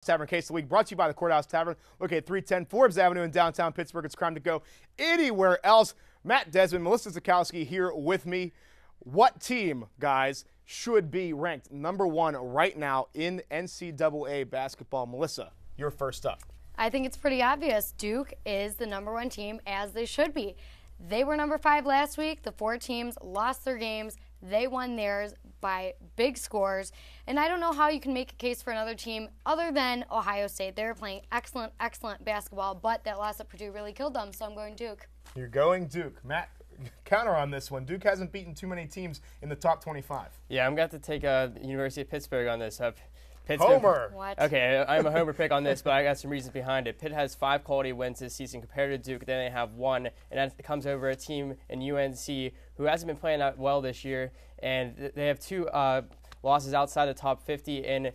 Tavern Case of the Week brought to you by the Courthouse Tavern, located at 310 Forbes Avenue in downtown Pittsburgh. It's crime to go anywhere else. Matt Desmond, Melissa Zakowski here with me. What team, guys, should be ranked #1 right now in NCAA basketball? Melissa, you're first up. I think it's pretty obvious. Duke is the #1 team, as they should be. They were #5 last week. The 4 teams lost their games. They won theirs by big scores. And I don't know how you can make a case for another team other than Ohio State. They were playing excellent, excellent basketball, but that loss at Purdue really killed them, so I'm going Duke. You're going Duke. Matt, counter on this one. Duke hasn't beaten too many teams in the top 25. Yeah, I'm going to have to take University of Pittsburgh on this. Homer. What? Okay, I'm a homer pick on this, but I got some reasons behind it. Pitt has 5 quality wins this season compared to Duke. Then they have 1, and that comes over a team in UNC who hasn't been playing that well this year. And they have 2 losses outside the top 50 in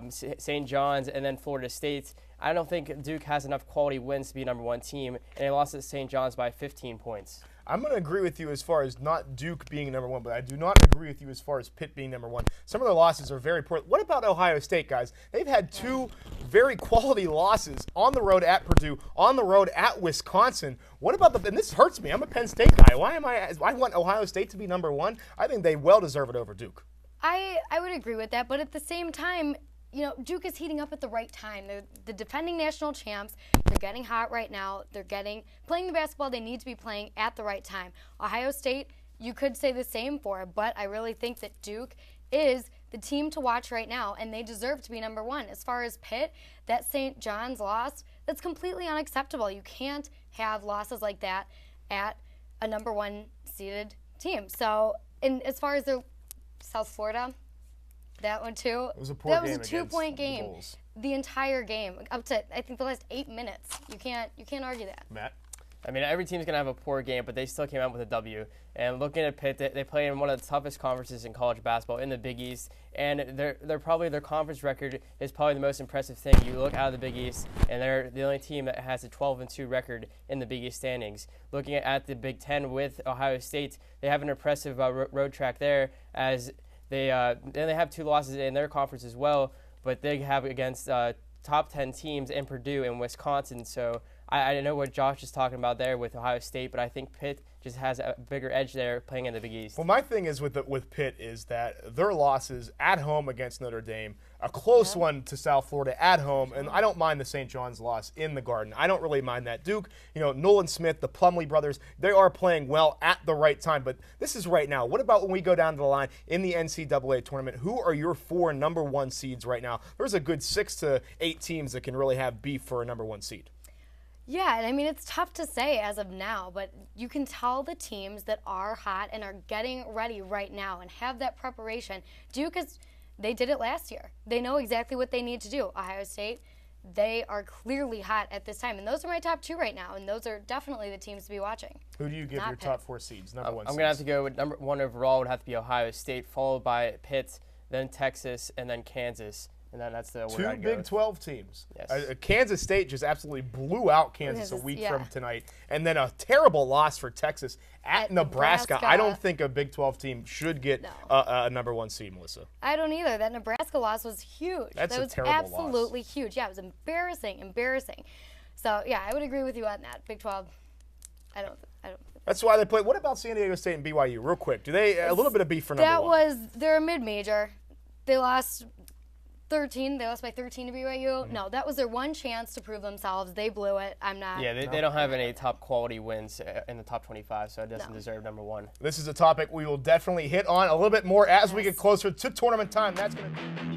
St. John's and then Florida State. I don't think Duke has enough quality wins to be #1 team, and they lost at St. John's by 15 points. I'm going to agree with you as far as not Duke being #1, but I do not agree with you as far as Pitt being #1. Some of their losses are very poor. What about Ohio State, guys? They've had 2 very quality losses on the road at Purdue, on the road at Wisconsin. What about and this hurts me. I'm a Penn State guy. I want Ohio State to be #1. I think they well deserve it over Duke. I would agree with that, but at the same time, you know, Duke is heating up at the right time. They're the defending national champs. They're getting hot right now. They're playing the basketball they need to be playing at the right time. Ohio State, you could say the same for, but I really think that Duke is the team to watch right now, and they deserve to be #1. As far as Pitt, that St. John's loss, that's completely unacceptable. You can't have losses like that at a #1 seeded team. So, as far as their South Florida, that one too. It was a poor that game. was a 2-point game. Bulls. The entire game, up to I think the last 8 minutes. You can't argue that. Matt? I mean, every team's going to have a poor game, but they still came out with a W. And looking at Pitt, they play in one of the toughest conferences in college basketball in the Big East, and they're probably their conference record is probably the most impressive thing. You look out of the Big East, and they're the only team that has a 12-2 record in the Big East standings. Looking at the Big Ten with Ohio State, they have an impressive road track there, as they have 2 losses in their conference as well, but they have against top 10 teams in Purdue and Wisconsin. So I know what Josh is talking about there with Ohio State, but I think Pitt just has a bigger edge there playing in the Big East. Well, my thing is with Pitt is that their losses at home against Notre Dame, a close one to South Florida at home, and I don't mind the St. John's loss in the Garden. I don't really mind that. Duke, Nolan Smith, the Plumlee brothers, they are playing well at the right time, but this is right now. What about when we go down to the line in the NCAA tournament? Who are your 4 #1 seeds right now? There's a good 6 to 8 teams that can really have beef for a #1 seed. Yeah, and I mean, it's tough to say as of now, but you can tell the teams that are hot and are getting ready right now and have that preparation. Duke they did it last year. They know exactly what they need to do. Ohio State, they are clearly hot at this time, and those are my top 2 right now, and those are definitely the teams to be watching. Who do you give your top 4 seeds, #1 seeds? I'm going to have to go with #1 overall would have to be Ohio State, followed by Pitt, then Texas, and then Kansas. And then that's the order 2 I'd go Big with. 12 teams. Yes. Kansas State just absolutely blew out Kansas a week from tonight. And then a terrible loss for Texas at Nebraska. I don't think a Big 12 team should get a #1 seed, Melissa. I don't either. That Nebraska loss was huge. That was absolutely huge. Yeah, it was embarrassing. So, yeah, I would agree with you on that. Big 12, I don't. That's why they play. What about San Diego State and BYU? Real quick. Do they a little bit of beef for #1? They're a mid-major. They lost 13. They lost by 13 to BYU. No, that was their one chance to prove themselves. They blew it. I'm not. Yeah, they don't have any top quality wins in the top 25, so it doesn't deserve #1. This is a topic we will definitely hit on a little bit more as we get closer to tournament time. That's going to be